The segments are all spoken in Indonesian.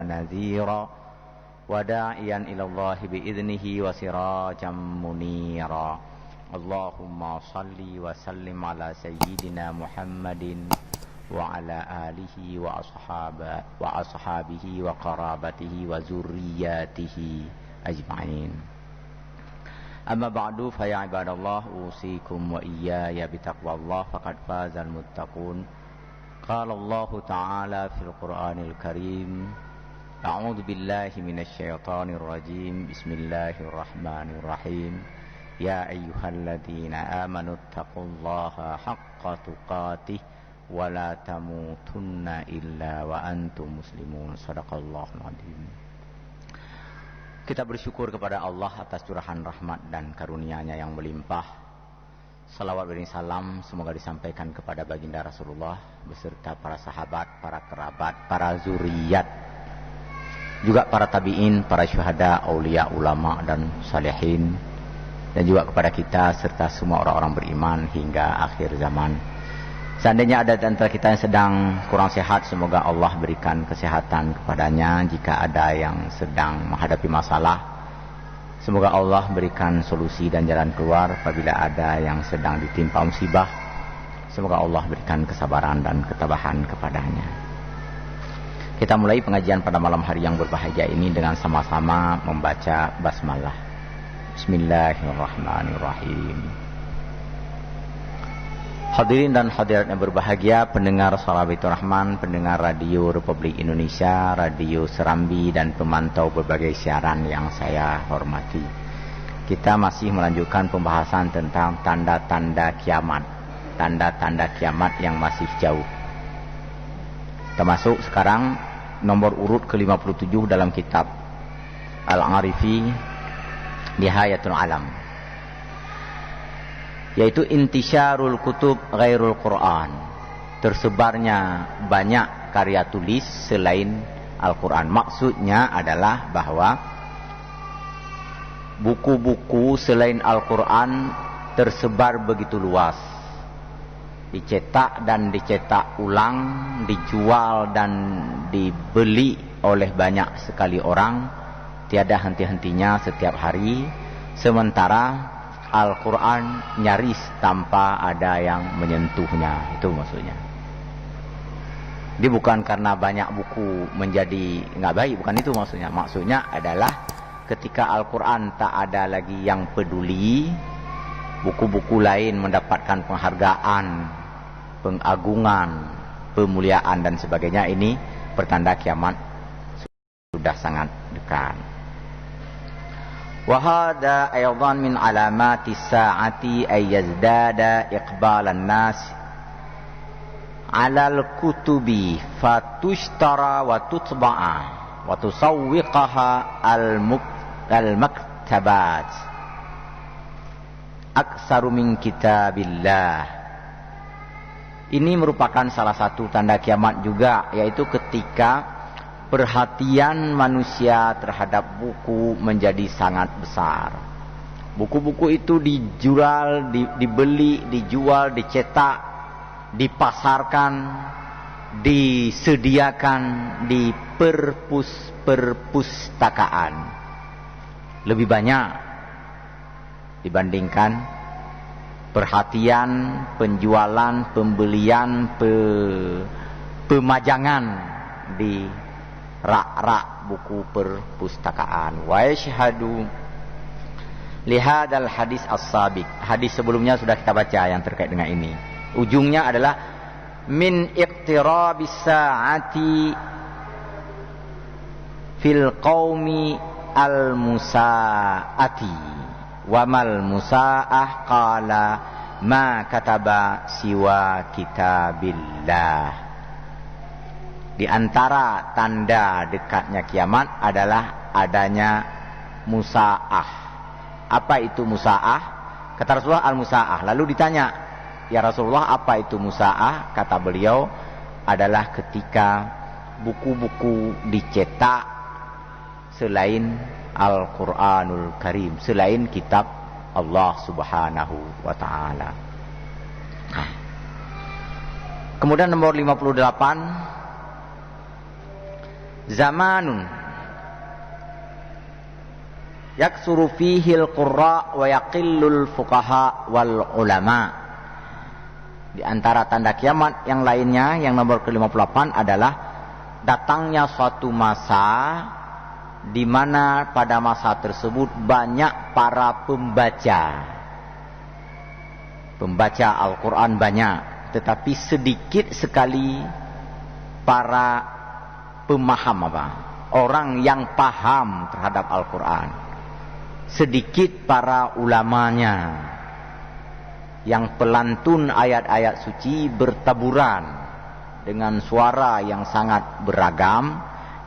نذيرا وداعيا إلى الله بإذنه وسراجا منيرا اللهم صل وسلم على سيدنا محمد وعلى آله وأصحابه وقرابته وذرياته أجمعين أما بعد فيا عباد الله أوصيكم وإياي بتقوى الله فقد فاز المتقون قال الله تعالى في القرآن الكريم أعوذ بالله من الشيطان الرجيم بسم الله الرحمن الرحيم يا أيها الذين آمنوا اتقوا الله حق تقاته ولا تموتن إلا وأنتم مسلمون صدق الله العظيم. Kita bersyukur kepada Allah atas curahan rahmat dan karunia-Nya yang melimpah. Salawat dan salam semoga disampaikan kepada baginda Rasulullah beserta para sahabat, para kerabat, para zuriat, juga para tabi'in, para syuhada, aulia, ulama dan salihin, dan juga kepada kita serta semua orang-orang beriman hingga akhir zaman. Seandainya ada di antara kita yang sedang kurang sehat, semoga Allah berikan kesehatan kepadanya. Jika ada yang sedang menghadapi masalah, semoga Allah berikan solusi dan jalan keluar. Apabila ada yang sedang ditimpa musibah, semoga Allah berikan kesabaran dan ketabahan kepadanya. Kita mulai pengajian pada malam hari yang berbahagia ini dengan sama-sama membaca basmalah. Bismillahirrahmanirrahim. Hadirin dan hadirat yang berbahagia, pendengar Salawatul Rahman, pendengar Radio Republik Indonesia, Radio Serambi, dan pemantau berbagai siaran yang saya hormati. Kita masih melanjutkan pembahasan tentang tanda-tanda kiamat. Tanda-tanda kiamat yang masih jauh. Termasuk sekarang nomor urut ke-57 dalam kitab Al-Arifi Nihayatul Alam, yaitu intisyarul kutub ghairul Quran, tersebarnya banyak karya tulis selain Al-Quran. Maksudnya adalah bahwa buku-buku selain Al-Quran tersebar begitu luas, dicetak dan dicetak ulang, dijual dan dibeli oleh banyak sekali orang, tiada henti-hentinya setiap hari. Sementara Al-Quran nyaris tanpa ada yang menyentuhnya. Itu maksudnya. Dia bukan karena banyak buku menjadi nggak baik, bukan itu maksudnya. Maksudnya adalah ketika Al-Quran tak ada lagi yang peduli, buku-buku lain mendapatkan penghargaan, pengagungan, pemuliaan dan sebagainya. Ini pertanda kiamat sudah sangat dekat. وهذا أيضا من علامات الساعة أن يزداد إقبال الناس على الكتب فتشترى وتطبع وتسوقها المكتبات أكثر من كتاب الله. Ini merupakan salah satu tanda kiamat juga, yaitu ketika perhatian manusia terhadap buku menjadi sangat besar. Buku-buku itu dijual, dibeli, dijual, dicetak, dipasarkan, disediakan di perpustakaan. Lebih banyak dibandingkan perhatian, penjualan, pembelian, pemajangan di rak-rak buku perpustakaan. Wa yashhadu lihadal hadis as-sabiq. Hadis sebelumnya sudah kita baca yang terkait dengan ini. Ujungnya adalah min iqtirabis sa'ati fil qaumi al-musa'ati wa mal musa'ah qala ma kataba siwa kitabillah. Di antara tanda dekatnya kiamat adalah adanya musa'ah. Apa itu musa'ah? Kata Rasulullah al-musa'ah. Lalu ditanya, ya Rasulullah apa itu musa'ah? Kata beliau, adalah ketika buku-buku dicetak selain Al-Quranul Karim, selain kitab Allah Subhanahu wa ta'ala. Kemudian nomor 58, zamanun yaksuru fihil qurra wa yaqillul fuqaha wal ulama. Di antara tanda kiamat yang lainnya, yang nomor ke-58 adalah datangnya suatu masa di mana pada masa tersebut banyak para pembaca Al-Quran banyak, tetapi sedikit sekali para pemaham orang yang paham terhadap Al-Quran. Sedikit para ulamanya yang pelantun ayat-ayat suci bertaburan dengan suara yang sangat beragam,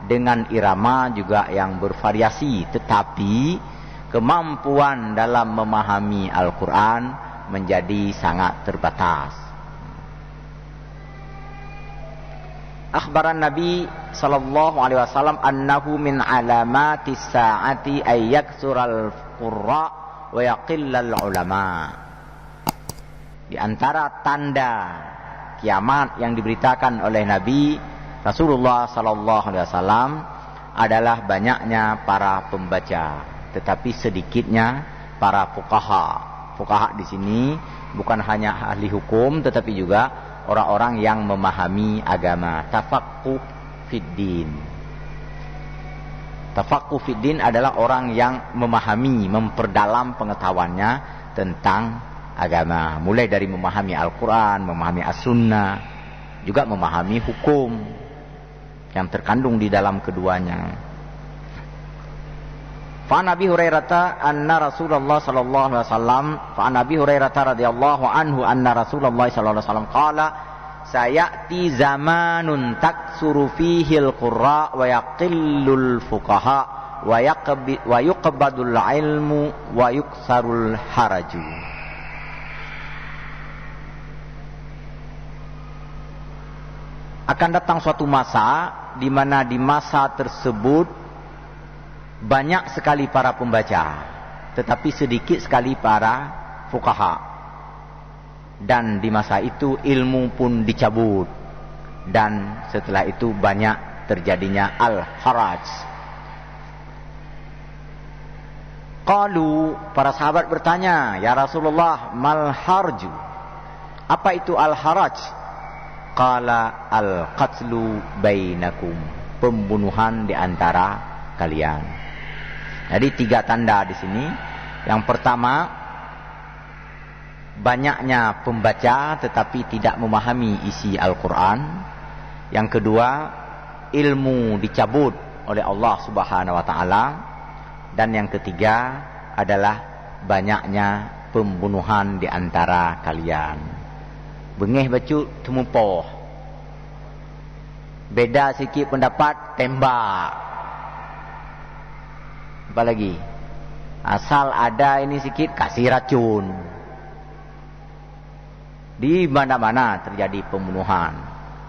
dengan irama juga yang bervariasi, tetapi kemampuan dalam memahami Al-Quran menjadi sangat terbatas. Akhbaran Nabi sallallahu alaihi wasallam annahu min alamatis saati ay yaksural qurra wa yaqillal ulama. Di antara tanda kiamat yang diberitakan oleh Nabi Rasulullah sallallahu alaihi wasallam adalah banyaknya para pembaca, tetapi sedikitnya para fuqaha. Fuqaha di sini bukan hanya ahli hukum, tetapi juga orang-orang yang memahami agama. Tafaqquh fiddin. Tafaqquh fiddin adalah orang yang memahami, memperdalam pengetahuannya tentang agama, mulai dari memahami Al-Quran, memahami As-Sunnah, juga memahami hukum yang terkandung di dalam keduanya. Fa Nabi Hurairah anna Rasulullah sallallahu alaihi wasallam, fa Nabi Hurairah radhiyallahu anhu anna Rasulullah sallallahu alaihi wasallam qala sayati zamanun taksuru fihil qurra wa yaqillul fuqaha wa yuqbadul ilmu wa yuksarul haraju. Akan datang suatu masa di mana di masa tersebut banyak sekali para pembaca, tetapi sedikit sekali para fuqaha. Dan di masa itu ilmu pun dicabut, dan setelah itu banyak terjadinya al-haraj. Qalu, para sahabat bertanya, ya Rasulullah, mal harju? Apa itu al-haraj? Qala al-qatlu bainakum, pembunuhan di antara kalian. Jadi 3 tanda di sini. Yang pertama, banyaknya pembaca tetapi tidak memahami isi Al-Quran. Yang kedua, ilmu dicabut oleh Allah Subhanahu wa taala. Dan yang ketiga adalah banyaknya pembunuhan di antara kalian. Bengih bacu temupoh. Beda sikit pendapat, tembak. Apa lagi? Asal ada ini sikit, kasih racun. Di mana-mana terjadi pembunuhan.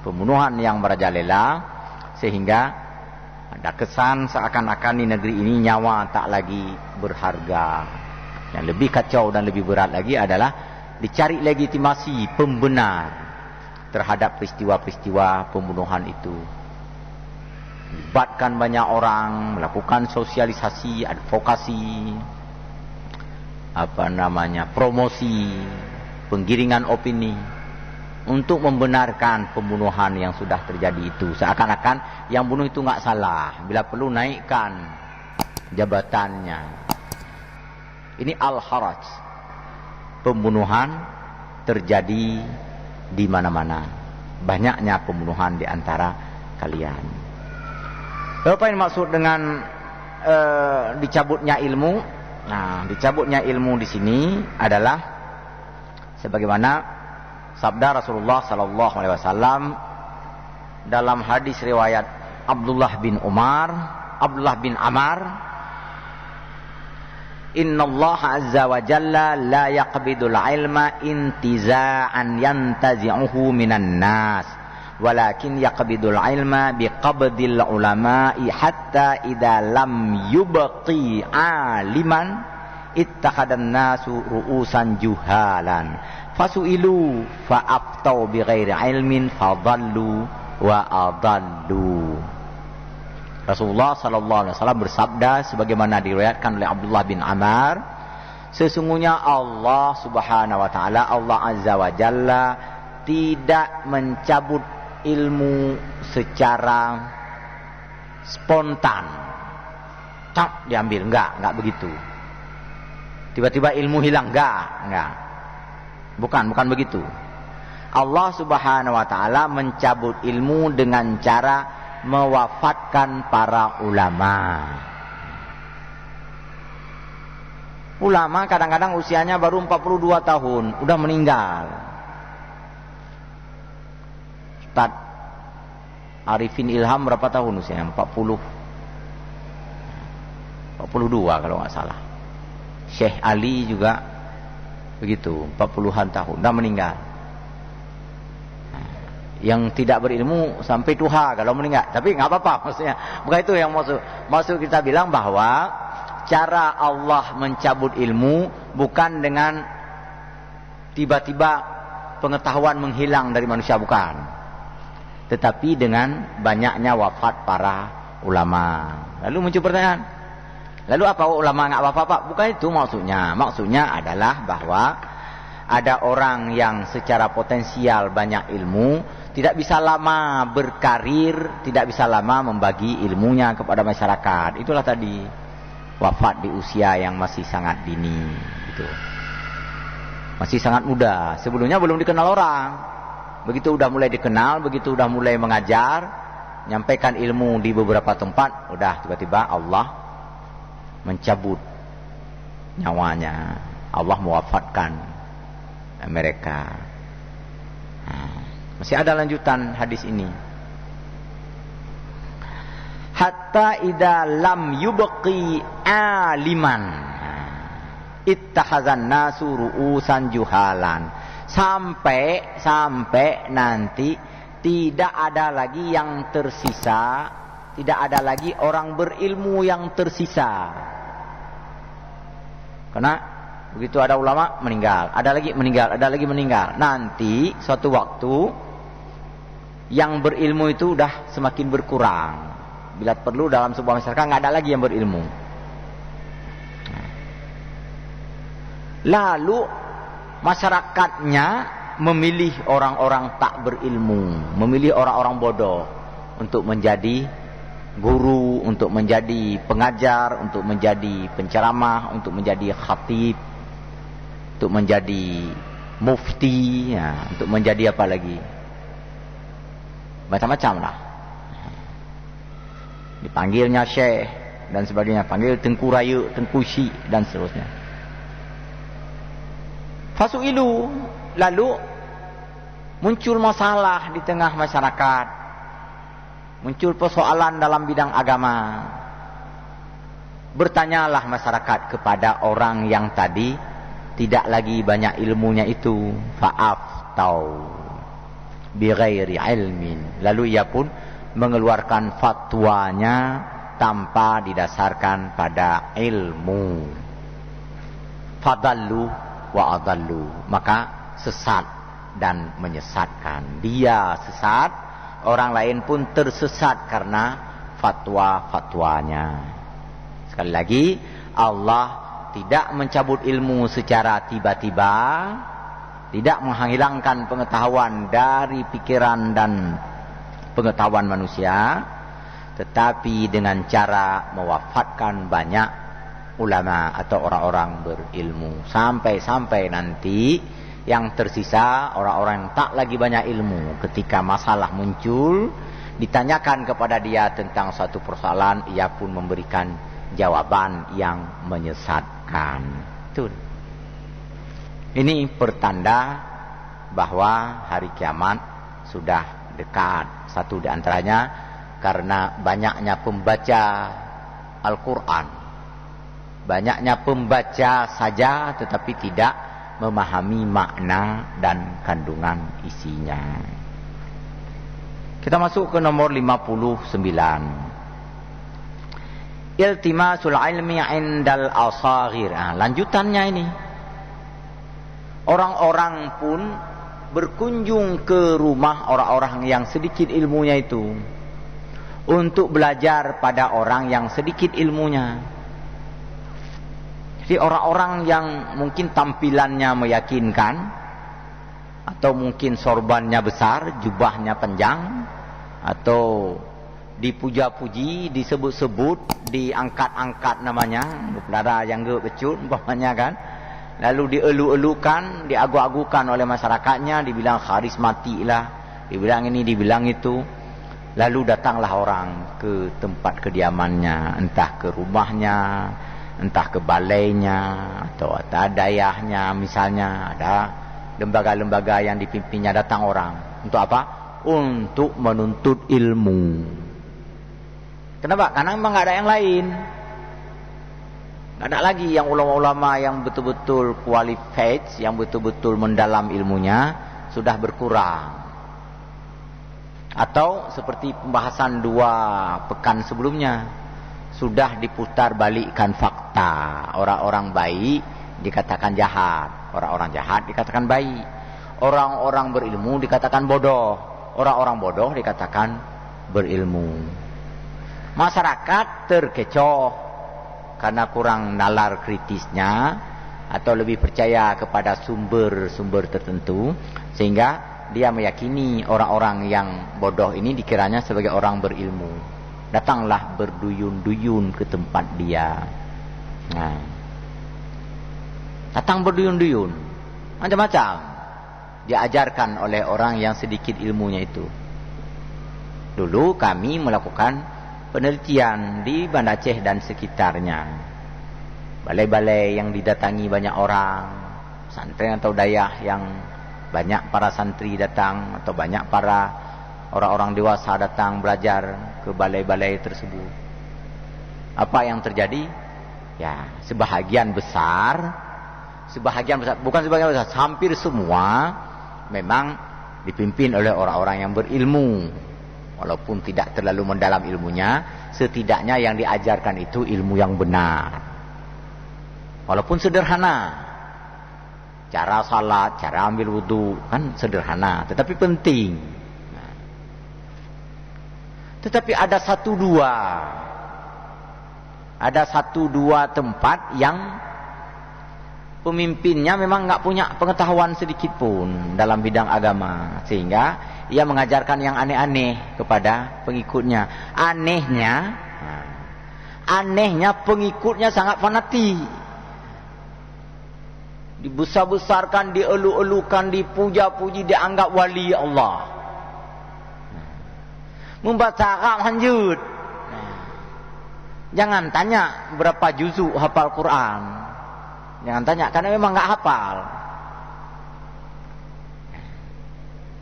Pembunuhan yang merajalela, sehingga ada kesan seakan-akan di negeri ini nyawa tak lagi berharga. Yang lebih kacau dan lebih berat lagi adalah dicari legitimasi pembenar terhadap peristiwa-peristiwa pembunuhan itu. Libatkan banyak orang, melakukan sosialisasi, advokasi, promosi, penggiringan opini untuk membenarkan pembunuhan yang sudah terjadi itu. Seakan-akan yang bunuh itu nggak salah, bila perlu naikkan jabatannya. Ini al-haraj. Pembunuhan terjadi di mana-mana. Banyaknya pembunuhan di antara kalian. Apa yang maksud dengan dicabutnya ilmu? Nah, dicabutnya ilmu di sini adalah sebagaimana sabda Rasulullah sallallahu alaihi wasallam dalam hadis riwayat Abdullah bin Amar, Innallaha azza wa jalla la yaqbidul ilma intiza'an yantazi'uhu minan nas, walakin yaqbidul ilma biqabdil ulama'i hatta idza lam yubqi aliman ittakhadhan nasu ru'usan juhalan fasu'ilu fa'aftau bighairi ilmin fadallu wa adallu. Rasulullah sallallahu alaihi wasallam bersabda sebagaimana diriwayatkan oleh Abdullah bin Amr, sesungguhnya Allah Subhanahu wa taala, Allah Azza wa Jalla tidak mencabut ilmu secara spontan. Tak diambil, enggak begitu. Tiba-tiba ilmu hilang, enggak. Bukan begitu. Allah Subhanahu wa taala mencabut ilmu dengan cara mewafatkan para ulama. Ulama kadang-kadang usianya baru 42 tahun, udah meninggal. Ustaz Arifin Ilham berapa tahun usianya? 42 kalau nggak salah. Syekh Ali juga begitu, 40-an tahun, udah meninggal. Yang tidak berilmu sampai tuha kalau meninggal, tapi nggak apa-apa, maksudnya bukan itu yang maksud kita bilang, bahwa cara Allah mencabut ilmu bukan dengan tiba-tiba pengetahuan menghilang dari manusia, bukan, tetapi dengan banyaknya wafat para ulama. Lalu muncul pertanyaan, lalu apa ulama nggak apa-apa? Bukan itu maksudnya adalah bahwa ada orang yang secara potensial banyak ilmu, tidak bisa lama berkarir, tidak bisa lama membagi ilmunya kepada masyarakat. Itulah tadi, wafat di usia yang masih sangat dini, gitu. Masih sangat muda, sebelumnya belum dikenal orang. Begitu udah mulai dikenal, begitu udah mulai mengajar, nyampaikan ilmu di beberapa tempat, udah tiba-tiba Allah mencabut nyawanya, Allah mewafatkan mereka. Masih ada lanjutan hadis ini. Hatta idza lam yubqi aliman ittakhazan nasu ru'usan juhalan. Sampai nanti tidak ada lagi yang tersisa, tidak ada lagi orang berilmu yang tersisa. Karena begitu ada ulama meninggal, ada lagi meninggal. Nanti suatu waktu yang berilmu itu udah semakin berkurang. Bila perlu dalam sebuah masyarakat nggak ada lagi yang berilmu. Lalu masyarakatnya memilih orang-orang tak berilmu, memilih orang-orang bodoh untuk menjadi guru, untuk menjadi pengajar, untuk menjadi penceramah, untuk menjadi khatib, untuk menjadi mufti, ya, untuk menjadi apa lagi, macam-macam lah. Dipanggilnya syekh dan sebagainya, panggil Tengku Raya, Tengku Syik dan seterusnya. Fasu'ilu, lalu muncul masalah di tengah masyarakat, muncul persoalan dalam bidang agama. Bertanyalah masyarakat kepada orang yang tadi tidak lagi banyak ilmunya itu, fa'aftau bighairi ilmin, lalu ia pun mengeluarkan fatwanya tanpa didasarkan pada ilmu. Fadallu wa adallu, maka sesat dan menyesatkan. Dia sesat, orang lain pun tersesat karena fatwa-fatwanya. Sekali lagi, Allah tidak mencabut ilmu secara tiba-tiba, tidak menghilangkan pengetahuan dari pikiran dan pengetahuan manusia, tetapi dengan cara mewafatkan banyak ulama atau orang-orang berilmu, sampai nanti yang tersisa orang-orang yang tak lagi banyak ilmu. Ketika masalah muncul, ditanyakan kepada dia tentang suatu persoalan, ia pun memberikan jawaban yang menyesatkan. Itu. Ini pertanda bahwa hari kiamat sudah dekat. Satu di antaranya karena banyaknya pembaca Al-Quran, banyaknya pembaca saja tetapi tidak memahami makna dan kandungan isinya. Kita masuk ke nomor 59. Iltimasul ilmi indal asaghir. Lanjutannya ini. Orang-orang pun berkunjung ke rumah orang-orang yang sedikit ilmunya itu untuk belajar pada orang yang sedikit ilmunya. Jadi orang-orang yang mungkin tampilannya meyakinkan, atau mungkin sorbannya besar, jubahnya panjang, atau dipuja-puji, disebut-sebut, diangkat-angkat namanya, pelara yang gepecut umpamanya kan, lalu dielu-elukan, diagu-agukan oleh masyarakatnya, dibilang karismatik lah, dibilang ini, dibilang itu. Lalu datanglah orang ke tempat kediamannya, entah ke rumahnya, entah ke balainya, atau dayahnya misalnya, ada lembaga-lembaga yang dipimpinnya, datang orang. Untuk apa? Untuk menuntut ilmu. Kenapa? Karena memang nggak ada yang lain. Nggak ada lagi yang ulama-ulama yang betul-betul qualified, yang betul-betul mendalam ilmunya, sudah berkurang. Atau seperti pembahasan 2 pekan sebelumnya, sudah diputar balikkan fakta. Orang-orang baik dikatakan jahat, orang-orang jahat dikatakan baik, orang-orang berilmu dikatakan bodoh, orang-orang bodoh dikatakan berilmu. Masyarakat terkecoh karena kurang nalar kritisnya, atau lebih percaya kepada sumber-sumber tertentu, sehingga dia meyakini orang-orang yang bodoh ini dikiranya sebagai orang berilmu. Datanglah berduyun-duyun ke tempat dia. Nah, datang berduyun-duyun, macam-macam diajarkan oleh orang yang sedikit ilmunya itu. Dulu kami melakukan penelitian di Banda Aceh dan sekitarnya. Balai-balai yang didatangi banyak orang, pesantren atau dayah yang banyak para santri datang, atau banyak para orang-orang dewasa datang belajar ke balai-balai tersebut. Apa yang terjadi? Ya, sebahagian besar, bukan sebagian besar, hampir semua memang dipimpin oleh orang-orang yang berilmu. Walaupun tidak terlalu mendalam ilmunya, setidaknya yang diajarkan itu ilmu yang benar. Walaupun sederhana. Cara salat, cara ambil wudu, kan sederhana, tetapi penting. Nah. Tetapi ada satu dua tempat yang pemimpinnya memang nggak punya pengetahuan sedikit pun dalam bidang agama, sehingga ia mengajarkan yang aneh-aneh kepada pengikutnya. Anehnya pengikutnya sangat fanatik. Dibesar-besarkan, dielu-elukan, dipuja-puji, dianggap wali Allah. Membaca Arab lanjut. Jangan tanya berapa juzuk hafal Quran. Jangan tanya, karena memang nggak hafal.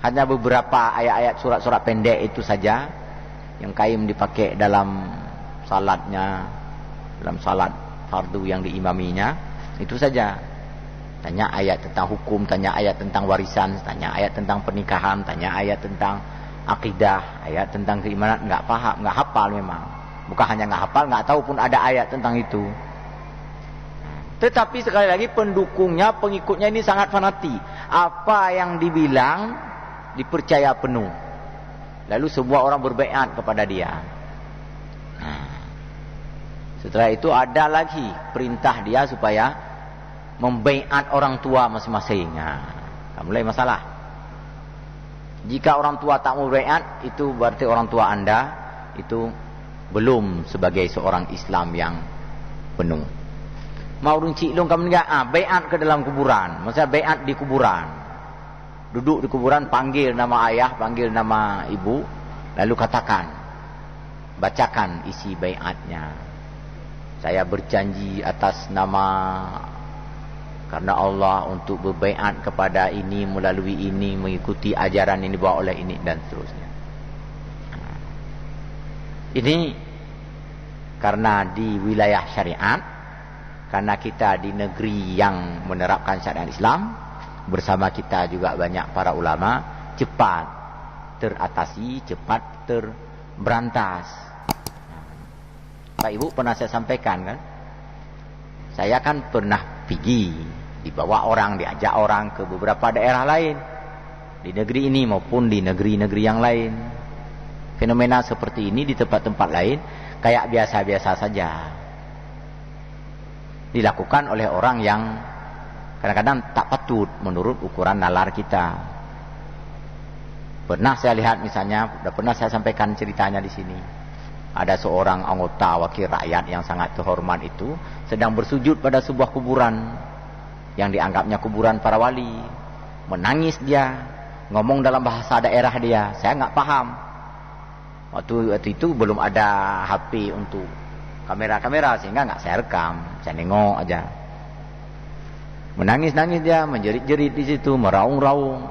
Hanya beberapa ayat-ayat surat-surat pendek itu saja yang kaim dipakai dalam salatnya, dalam salat fardu yang diimaminya, itu saja. Tanya ayat tentang hukum, tanya ayat tentang warisan, tanya ayat tentang pernikahan, tanya ayat tentang akidah, ayat tentang keimanan, nggak paham, nggak hafal memang. Bukan hanya nggak hafal, nggak tahu pun ada ayat tentang itu. Tetapi sekali lagi pendukungnya, pengikutnya ini sangat fanatik. Apa yang dibilang dipercaya penuh. Lalu semua orang berbaiat kepada dia. Nah, setelah itu ada lagi perintah dia supaya membaiat orang tua masing-masing. Nah, mulai masalah. Jika orang tua tak mau baiat, itu berarti orang tua Anda itu belum sebagai seorang Islam yang penuh. Mau runcik long kamu enggak? Baiat ke dalam kuburan. Maksudnya baiat di kuburan. Duduk di kuburan, panggil nama ayah, panggil nama ibu, lalu katakan, bacakan isi baiatnya. Saya berjanji atas nama karena Allah untuk berbaiat kepada ini, melalui ini, mengikuti ajaran ini dibawa oleh ini, dan seterusnya. Ini karena di wilayah syariat, karena kita di negeri yang menerapkan syariat Islam, bersama kita juga banyak para ulama, cepat teratasi, cepat terberantas. Pak Ibu pernah saya sampaikan kan, saya kan pernah pergi, dibawa orang, diajak orang ke beberapa daerah lain di negeri ini maupun di negeri-negeri yang lain. Fenomena seperti ini di tempat-tempat lain kayak biasa-biasa saja. Dilakukan oleh orang yang kadang-kadang tak patut menurut ukuran nalar kita. Pernah saya lihat misalnya, sudah pernah saya sampaikan ceritanya di sini. Ada seorang anggota wakil rakyat yang sangat terhormat itu sedang bersujud pada sebuah kuburan yang dianggapnya kuburan para wali. Menangis dia, ngomong dalam bahasa daerah dia. Saya nggak paham. Waktu itu belum ada HP untuk kamera-kamera sehingga nggak saya rekam, saya nengok aja. Menangis-nangis dia, menjerit-jerit di situ, meraung-raung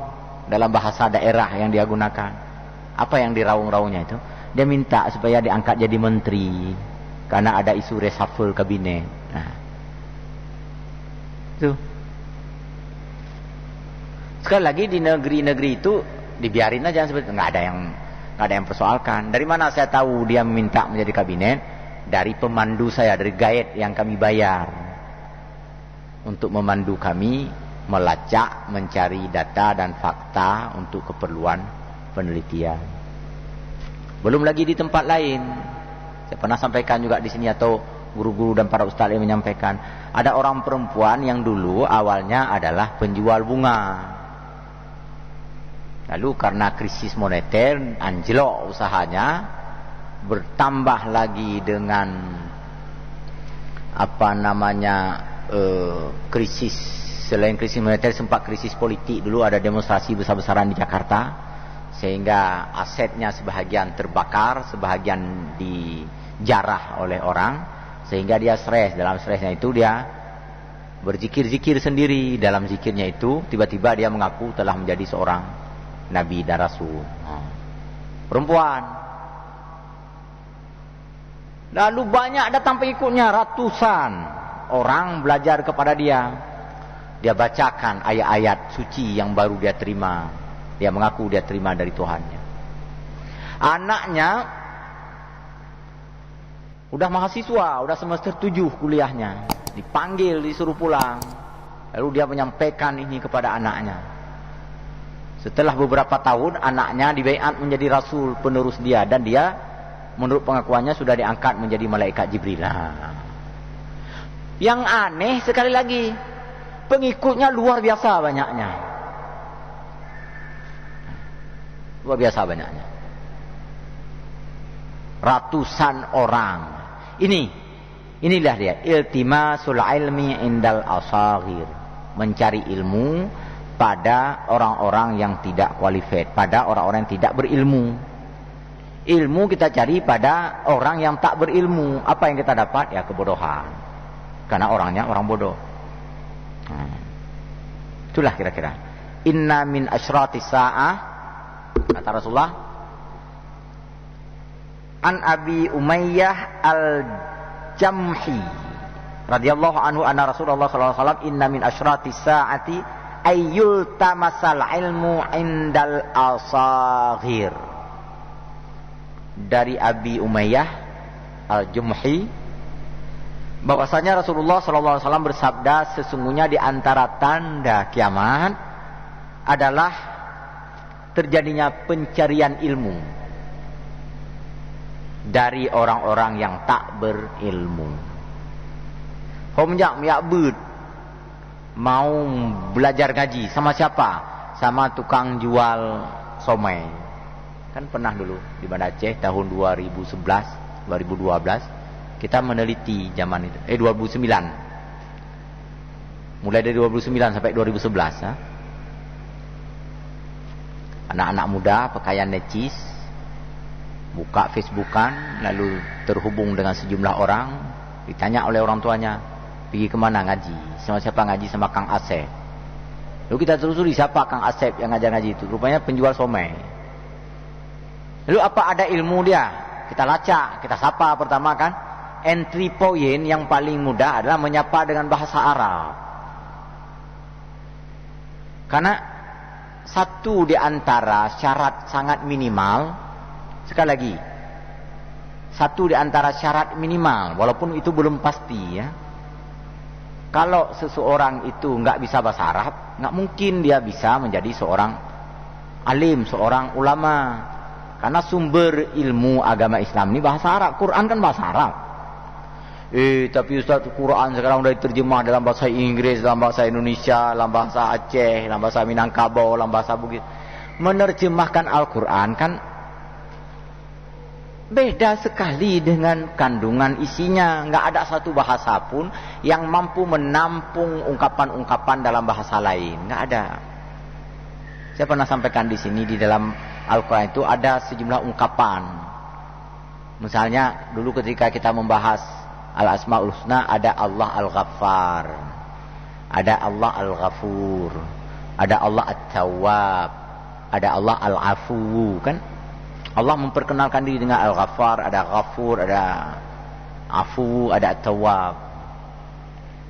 dalam bahasa daerah yang dia gunakan. Apa yang diraung-raungnya itu? Dia minta supaya diangkat jadi menteri karena ada isu reshuffle kabinet. Nah, itu. Sekali lagi di negeri-negeri itu dibiarin aja seperti nggak ada yang persoalkan. Dari mana saya tahu dia minta menjadi kabinet? Dari pemandu saya, dari guide yang kami bayar untuk memandu kami melacak, mencari data dan fakta untuk keperluan penelitian. Belum lagi di tempat lain. Saya pernah sampaikan juga di sini atau guru-guru dan para ustaz yang menyampaikan, ada orang perempuan yang dulu awalnya adalah penjual bunga. Lalu karena krisis moneter anjlok usahanya, bertambah lagi dengan krisis. Selain krisis moneter sempat krisis politik, dulu ada demonstrasi besar-besaran di Jakarta sehingga asetnya sebahagian terbakar, sebahagian dijarah oleh orang, sehingga dia stres. Dalam stresnya itu dia berzikir-zikir sendiri. Dalam zikirnya itu tiba-tiba dia mengaku telah menjadi seorang nabi dan rasul. Perempuan. Lalu banyak datang pengikutnya, ratusan orang belajar kepada dia. Dia bacakan ayat-ayat suci yang baru dia terima. Dia mengaku dia terima dari Tuhannya. Anaknya udah mahasiswa, udah semester 7 kuliahnya. Dipanggil, disuruh pulang. Lalu dia menyampaikan ini kepada anaknya. Setelah beberapa tahun, anaknya dibaiat menjadi rasul penerus dia. Dan dia menurut pengakuannya sudah diangkat menjadi malaikat Jibril. Yang aneh sekali lagi, pengikutnya luar biasa banyaknya. Luar biasa banyaknya. Ratusan orang. Inilah dia, iltimasul ilmi indal asagir. Mencari ilmu pada orang-orang yang tidak qualified, pada orang-orang yang tidak berilmu. Ilmu kita cari pada orang yang tak berilmu. Apa yang kita dapat? Ya kebodohan. Karena orangnya orang bodoh. Itulah kira-kira. Inna min asyratis sa'ah, kata Rasulullah, an Abi Umayyah al-Jamhi radhiyallahu anhu anna Rasulullah sallallahu alaihi wasallam inna min asyratis sa'ati ayyul tamasal ilmu indal asaghir. Dari Abi Umayyah al-Jumhi, bahwasanya Rasulullah sallallahu alaihi wasallam bersabda, sesungguhnya di antara tanda kiamat adalah terjadinya pencarian ilmu dari orang-orang yang tak berilmu. Homjak miakbud mau belajar ngaji sama siapa? Sama tukang jual somai. Kan pernah dulu di Banda Aceh tahun 2011, 2012 kita meneliti zaman itu. 2009. Mulai dari 2009 sampai 2011. Anak-anak muda pakaian necis, buka Facebookan, lalu terhubung dengan sejumlah orang, ditanya oleh orang tuanya, pergi kemana ngaji? Sama siapa ngaji? Sama Kang Asep. Lalu kita telusuri siapa Kang Asep yang ngajar ngaji itu? Rupanya penjual somai. Lalu apa ada ilmu dia? Kita lacak, kita sapa pertama kan. Entry point yang paling mudah adalah menyapa dengan bahasa Arab. Karena satu di antara syarat sangat minimal, sekali lagi, satu di antara syarat minimal, walaupun itu belum pasti ya. Kalau seseorang itu nggak bisa bahasa Arab, nggak mungkin dia bisa menjadi seorang alim, seorang ulama. Karena sumber ilmu agama Islam ini bahasa Arab. Quran kan bahasa Arab. Tapi Ustaz, Quran sekarang sudah diterjemah dalam bahasa Inggris, dalam bahasa Indonesia, dalam bahasa Aceh, dalam bahasa Minangkabau, dalam bahasa Bugis. Menerjemahkan Al-Quran kan beda sekali dengan kandungan isinya. Nggak ada satu bahasa pun yang mampu menampung ungkapan-ungkapan dalam bahasa lain. Nggak ada. Saya pernah sampaikan di sini, di dalam Al-Quran itu ada sejumlah ungkapan. Misalnya dulu ketika kita membahas Al-Asma'ul Husna, ada Allah Al-Ghaffar, ada Allah Al-Ghafur, ada Allah At-Tawwab, ada Allah Al-Afu, kan? Allah memperkenalkan diri dengan Al-Ghaffar, ada Ghafur, ada Afu, ada At-Tawwab.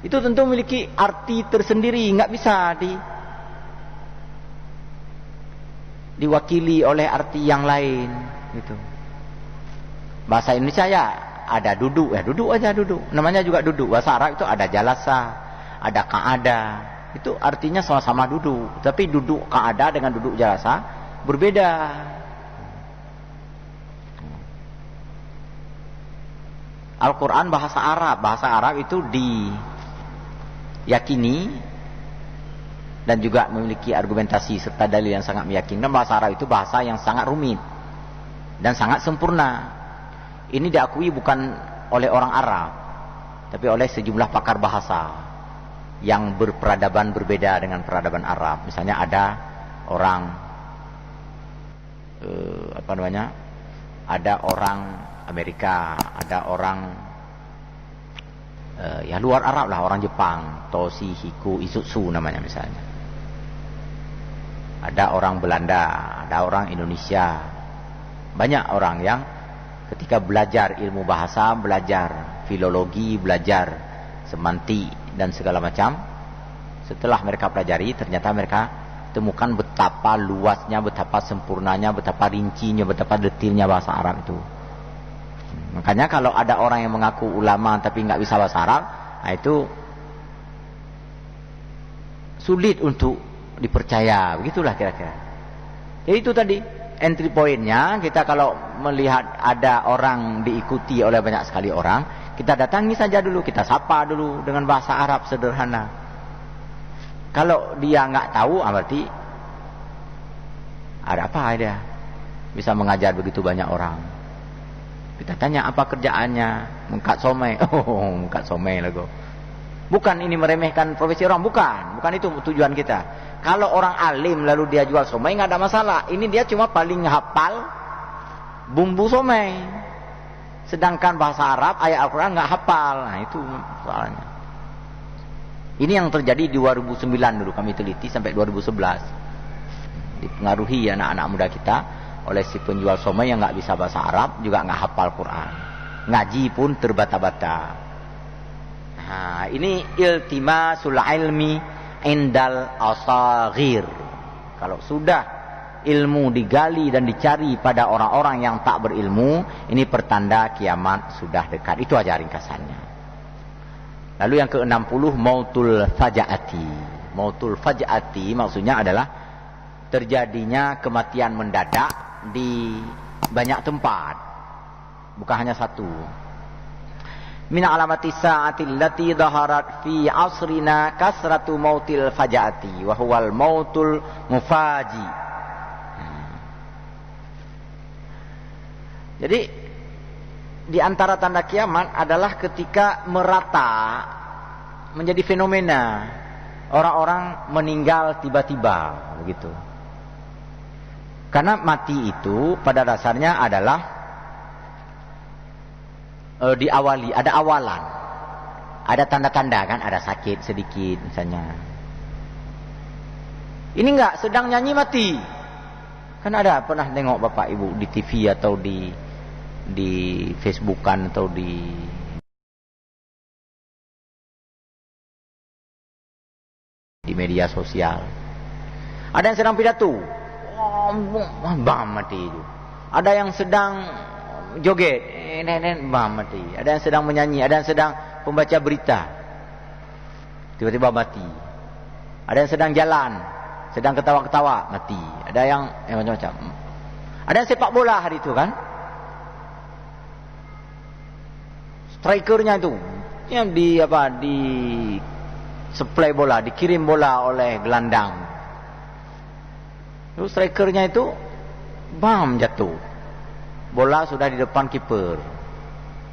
Itu tentu memiliki arti tersendiri, nggak bisa diwakili oleh arti yang lain, gitu. Bahasa Indonesia ya ada duduk, ya duduk aja, duduk. Namanya juga duduk. Bahasa Arab itu ada jalasa, ada qa'ada. Itu artinya sama-sama duduk. Tapi duduk qa'ada dengan duduk jalasa berbeda. Al-Quran bahasa Arab. Bahasa Arab itu diyakini dan juga memiliki argumentasi serta dalil yang sangat meyakinkan. Bahasa Arab itu bahasa yang sangat rumit dan sangat sempurna. Ini diakui bukan oleh orang Arab, tapi oleh sejumlah pakar bahasa yang berperadaban berbeda dengan peradaban Arab. Misalnya ada orang ada orang Amerika, ada orang ya luar Arab lah, orang Jepang, Toshi, Hiku, Isuzu namanya misalnya. Ada orang Belanda, ada orang Indonesia. Banyak orang yang ketika belajar ilmu bahasa, belajar filologi, belajar semantik dan segala macam, setelah mereka pelajari, ternyata mereka temukan betapa luasnya, betapa sempurnanya, betapa rincinya, betapa detailnya bahasa Arab itu. Makanya kalau ada orang yang mengaku ulama tapi nggak bisa bahasa Arab, nah itu sulit untuk dipercaya, begitulah kira-kira. Ya itu tadi entry pointnya. Kita kalau melihat ada orang diikuti oleh banyak sekali orang, kita datangi saja dulu, kita sapa dulu dengan bahasa Arab sederhana. Kalau dia nggak tahu, berarti ada apa dia bisa mengajar begitu banyak orang. Kita tanya apa kerjaannya, mengkat somai. Oh, mengkat somai lagu. Bukan ini meremehkan profesi orang, bukan itu tujuan kita. Kalau orang alim lalu dia jual somai, nggak ada masalah. Ini dia cuma paling hafal bumbu somai, sedangkan bahasa Arab ayat Al-Quran nggak hafal. Nah itu soalnya. Ini yang terjadi di 2009 dulu kami teliti sampai 2011. Dipengaruhi anak-anak muda kita oleh si penjual somai yang nggak bisa bahasa Arab, juga nggak hafal Quran, ngaji pun terbata-bata. Nah, ini iltimasul ilmi indal asaghir. Kalau sudah ilmu digali dan dicari pada orang-orang yang tak berilmu, ini pertanda kiamat sudah dekat. Itu aja ringkasannya. Lalu yang ke-60, mautul faja'ati. Mautul faja'ati maksudnya adalah terjadinya kematian mendadak di banyak tempat, bukan hanya satu. Min alamati sa'ati allati dhaharat fi asrina kasratu mautil faja'ati wa huwal mautul mufaji. Jadi di antara tanda kiamat adalah ketika merata menjadi fenomena orang-orang meninggal tiba-tiba, begitu. Karena mati itu pada dasarnya adalah diawali, ada awalan, ada tanda-tanda kan, ada sakit sedikit misalnya. Ini enggak sedang nyanyi mati. Kan ada pernah tengok bapak ibu di TV atau di Facebookan atau di media sosial. Ada yang sedang pidato, bam mati itu. Ada yang sedang joget, bam mati. Ada yang sedang menyanyi, ada yang sedang membaca berita, tiba-tiba mati. Ada yang sedang jalan, sedang ketawa-ketawa, mati. Ada yang macam-macam. Ada sepak bola hari itu kan. Strikernya itu yang di supply bola, dikirim bola oleh gelandang. Lalu strikernya itu bam jatuh. Bola sudah di depan kiper.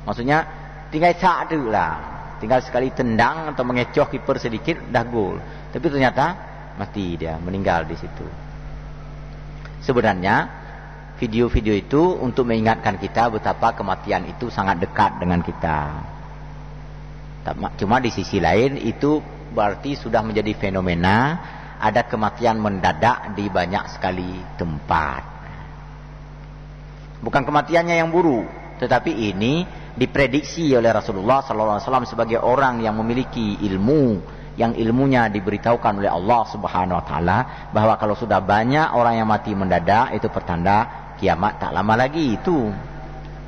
Maksudnya tinggal satu lah. Tinggal sekali tendang atau mengecoh kiper sedikit dah gol. Tapi ternyata mati dia, meninggal di situ. Sebenarnya video-video itu untuk mengingatkan kita betapa kematian itu sangat dekat dengan kita. Cuma di sisi lain itu berarti sudah menjadi fenomena, ada kematian mendadak di banyak sekali tempat. Bukan kematiannya yang buruk, tetapi ini diprediksi oleh Rasulullah SAW sebagai orang yang memiliki ilmu, yang ilmunya diberitahukan oleh Allah Subhanahu Wa Taala bahwa kalau sudah banyak orang yang mati mendadak itu pertanda kiamat tak lama lagi itu.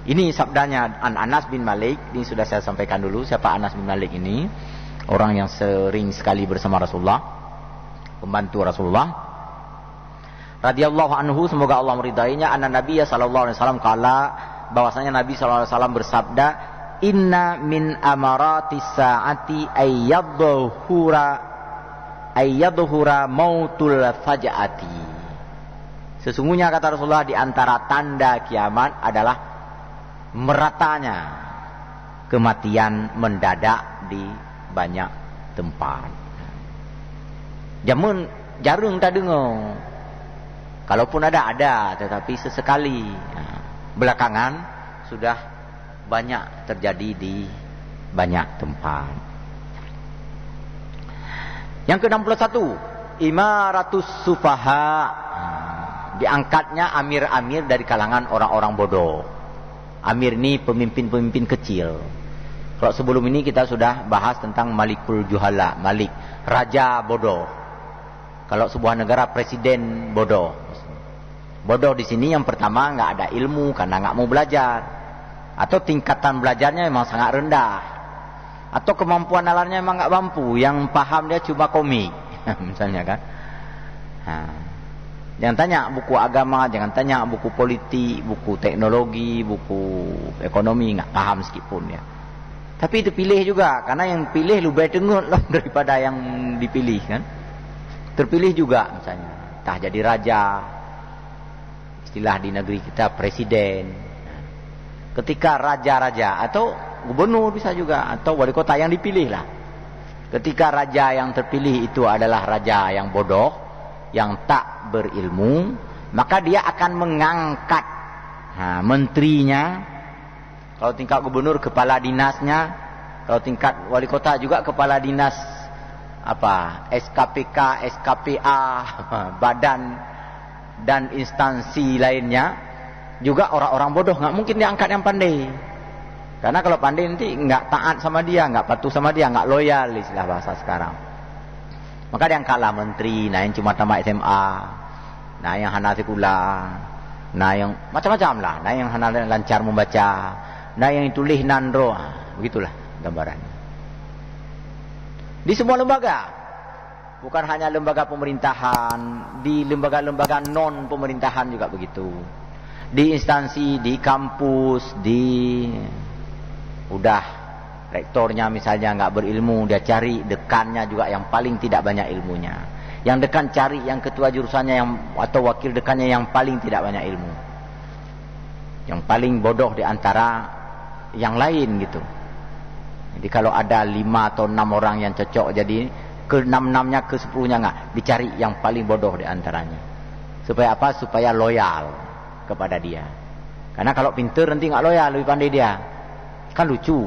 Ini sabdanya Anas bin Malik. Ini sudah saya sampaikan dulu. Siapa Anas bin Malik ini? Orang yang sering sekali bersama Rasulullah, pembantu Rasulullah radhiyallahu anhu, semoga Allah meridainya. Anna Nabiya sallallahu alaihi wasallam kala, bahwasanya Nabi sallallahu alaihi wasallam bersabda, inna min amaratis saati ayyadhura mautul faja'ati. Sesungguhnya kata Rasulullah, di antara tanda kiamat adalah meratanya kematian mendadak di banyak tempat. Jamun jarang tak dengar. Kalaupun ada, tetapi sesekali. Belakangan sudah banyak terjadi di banyak tempat. Yang ke-61, imaratus sufaha. Diangkatnya amir-amir dari kalangan orang-orang bodoh. Amir ini pemimpin-pemimpin kecil. Kalau sebelum ini kita sudah bahas tentang Malikul Juhala, Malik, raja bodoh. Kalau sebuah negara presiden bodoh. Bodoh di sini yang pertama nggak ada ilmu karena nggak mau belajar, atau tingkatan belajarnya memang sangat rendah, atau kemampuan nalarnya memang nggak mampu, yang paham dia cuma komik, misalnya kan. Jangan tanya buku agama, jangan tanya buku politik, buku teknologi, buku ekonomi, nggak paham sedikitpun ya. Tapi itu pilih juga, karena yang pilih lebih dengar lah daripada yang dipilih kan. Terpilih juga misalnya, entah jadi raja, istilah di negeri kita presiden. Ketika raja-raja atau gubernur bisa juga, atau wali kota yang dipilih lah. Ketika raja yang terpilih itu adalah raja yang bodoh, yang tak berilmu, maka dia akan mengangkat menterinya. Kalau tingkat gubernur kepala dinasnya, kalau tingkat wali kota juga kepala dinas SKPK, SKPA, badan dan instansi lainnya, juga orang-orang bodoh, nggak mungkin diangkat yang pandai. Karena kalau pandai nanti nggak taat sama dia, nggak patuh sama dia, nggak loyal, istilah bahasa sekarang. Maka diangkatlah menteri, nah yang cuma tamat SMA, nah yang hana sekolah, nah yang macam-macam lah, nah yang hana lancar membaca, nah yang tulis nandro, begitulah gambarannya. Di semua lembaga, bukan hanya lembaga pemerintahan, di lembaga-lembaga non pemerintahan juga begitu. Di instansi, di kampus, udah rektornya misalnya nggak berilmu, dia cari dekannya juga yang paling tidak banyak ilmunya. Yang dekan cari yang ketua jurusannya atau wakil dekannya yang paling tidak banyak ilmu, yang paling bodoh di antara yang lain gitu. Jadi kalau ada 5 atau 6 orang yang cocok, jadi ke-6-6-nya, ke-10-nya nggak, dicari yang paling bodoh di antaranya. Supaya apa? Supaya loyal kepada dia. Karena kalau pintar nanti nggak loyal, lebih pandai dia. Kan lucu.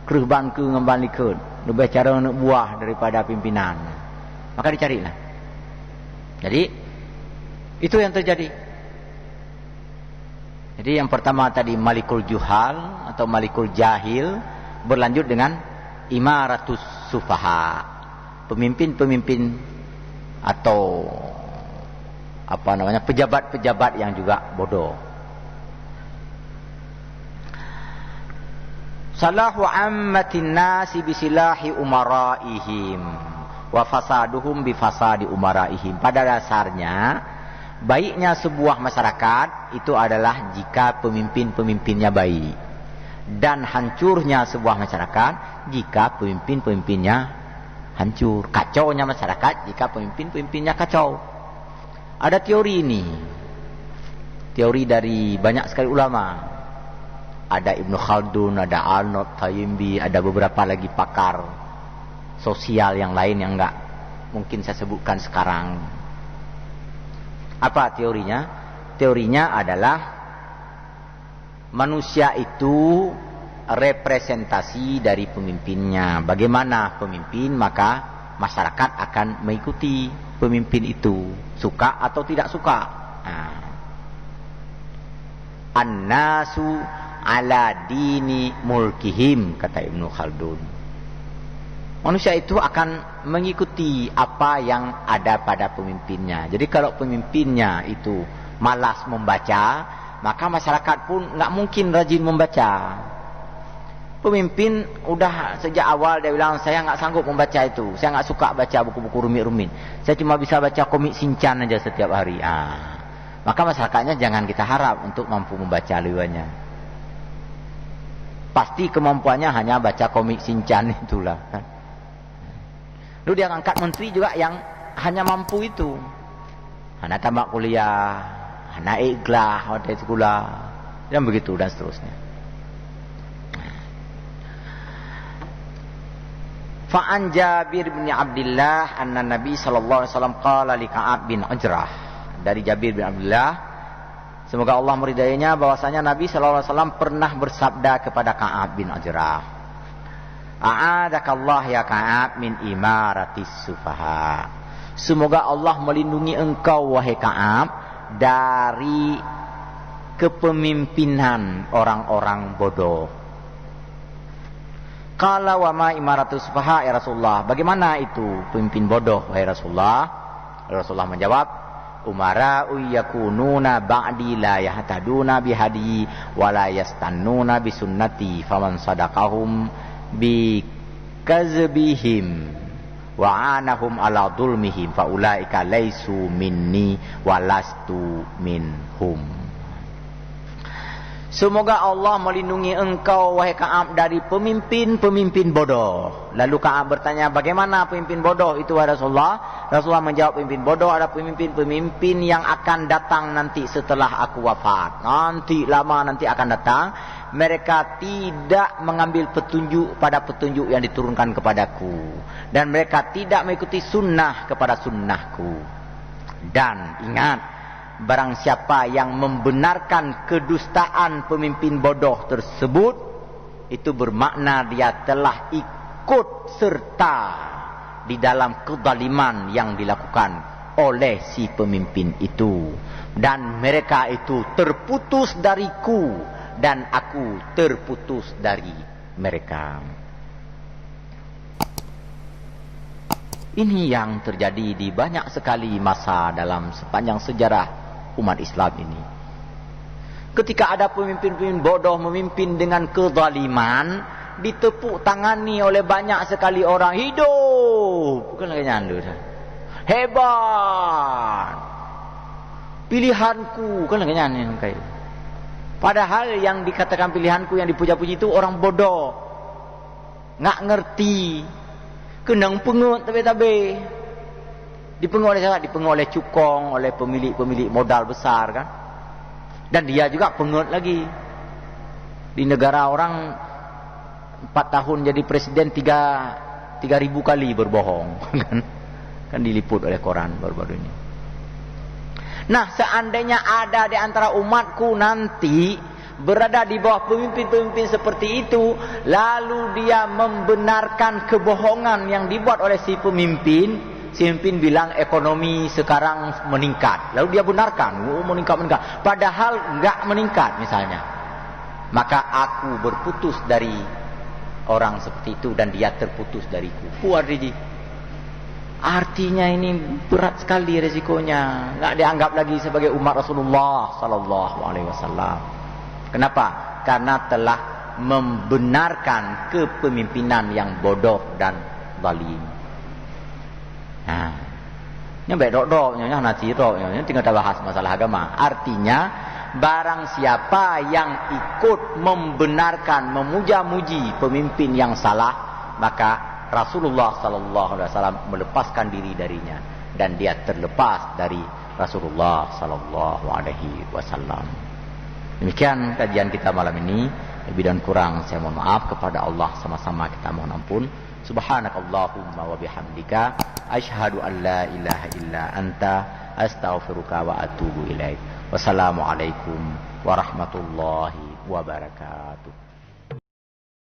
Kerban ke ngembali ke, lebih cara nak buah daripada pimpinan. Maka dicarilah. Jadi itu yang terjadi. Jadi yang pertama tadi Malikul Juhal atau Malikul Jahil, berlanjut dengan imaratus sufaha, pemimpin-pemimpin atau pejabat-pejabat yang juga bodoh. Salahu ammatin nasi bisilahi umaraihim wa fasaduhum bifasadi umaraihim. Pada dasarnya Baiknya sebuah masyarakat itu adalah jika pemimpin-pemimpinnya baik. Dan hancurnya sebuah masyarakat jika pemimpin-pemimpinnya hancur. Kacaunya masyarakat jika pemimpin-pemimpinnya kacau. Ada teori ini. Teori dari banyak sekali ulama. Ada Ibnu Khaldun, ada Arnold Toynbee, ada beberapa lagi pakar sosial yang lain yang enggak mungkin saya sebutkan sekarang. Apa teorinya? Teorinya adalah manusia itu representasi dari pemimpinnya. Bagaimana pemimpin, maka masyarakat akan mengikuti pemimpin itu, suka atau tidak suka. An-nasu ala dini mulkihim, kata Ibnu Khaldun. Manusia itu akan mengikuti apa yang ada pada pemimpinnya. Jadi kalau pemimpinnya itu malas membaca, maka masyarakat pun nggak mungkin rajin membaca. Pemimpin udah sejak awal dia bilang, saya nggak sanggup membaca itu, saya nggak suka baca buku-buku rumit-rumit, saya cuma bisa baca komik Shinchan aja setiap hari. Maka masyarakatnya jangan kita harap untuk mampu membaca lebih banyak. Pasti kemampuannya hanya baca komik Shinchan itulah kan. Lalu dia angkat menteri juga yang hanya mampu itu. Hana tamat kuliah, hana ikhlas, hana sekolah, dan begitu dan seterusnya. Fa'an Jabir bin Abdullah anna Nabi sallallahu alaihi wasallam qala li Ka'ab bin Ujrah. Dari Jabir bin Abdullah, semoga Allah meridainya, bahwasanya Nabi sallallahu alaihi wasallam pernah bersabda kepada Ka'ab bin Ujrah, A'adakallah ya Ka'ab min imaratis sufaha. Semoga Allah melindungi engkau wahai Ka'ab dari kepemimpinan orang-orang bodoh. Qala wa ma imaratus sufaha ya Rasulullah. Bagaimana itu pemimpin bodoh wahai Rasulullah? Rasulullah menjawab, umara'u yakununa ba'di la yahtaduna bihadi wa la yastannuna bisunnati faman sadaqahum bi kazbihim wa anahum ala dhulmihim fa ulaika laisu minni wa lastu minhum. Semoga Allah melindungi engkau wahai Ka'ab dari pemimpin-pemimpin bodoh. Lalu Ka'ab bertanya, bagaimana pemimpin bodoh itu wahai Rasulullah? Rasulullah menjawab, pemimpin bodoh ada pemimpin-pemimpin yang akan datang nanti setelah aku wafat. Nanti lama nanti akan datang. Mereka tidak mengambil petunjuk pada petunjuk yang diturunkan kepadaku. Dan mereka tidak mengikuti sunnah kepada sunnahku. Dan ingat, barang siapa yang membenarkan kedustaan pemimpin bodoh tersebut, itu bermakna dia telah ikut serta di dalam kezaliman yang dilakukan oleh si pemimpin itu. Dan mereka itu terputus dariku, dan aku terputus dari mereka. Ini yang terjadi di banyak sekali masa dalam sepanjang sejarah umat Islam ini. Ketika ada pemimpin-pemimpin bodoh memimpin dengan kezaliman, ditepuk tangani oleh banyak sekali orang. Hidup, bukan lagi nyandu, hebat, pilihanku, bukan lagi nyandu kayak. Padahal yang dikatakan pilihanku, yang dipuja-puji itu orang bodoh, nggak ngerti, kenang pengut tabe-tabe. Dipengaruhi oleh siapa? Dipengaruhi oleh cukong, oleh pemilik-pemilik modal besar kan. Dan dia juga pengut lagi. Di negara orang 4 tahun jadi presiden 3.000 kali berbohong kan. Kan diliput oleh koran baru-baru ini. Nah, seandainya ada di antara umatku nanti berada di bawah pemimpin-pemimpin seperti itu, lalu dia membenarkan kebohongan yang dibuat oleh si pemimpin bilang ekonomi sekarang meningkat, lalu dia benarkan, meningkat, padahal enggak meningkat misalnya, maka aku berputus dari orang seperti itu dan dia terputus dariku. Artinya ini berat sekali resikonya, enggak dianggap lagi sebagai umat Rasulullah sallallahu alaihi wasallam. Kenapa? Karena telah membenarkan kepemimpinan yang bodoh dan zalim. Nah, Nya baik dok nyonya naci dok nyonya tinggal bahas masalah agama. Artinya barang siapa yang ikut membenarkan memuja-muji pemimpin yang salah, maka Rasulullah sallallahu alaihi wasallam melepaskan diri darinya dan dia terlepas dari Rasulullah sallallahu alaihi wasallam. Demikian kajian kita malam ini. Lebih dan kurang saya mohon maaf kepada Allah, sama-sama kita mohon ampun. Subhanakallahumma wa bihamdika asyhadu an la ilaha illa anta astaghfiruka wa atubu ilaik. Wassalamualaikum warahmatullahi wabarakatuh.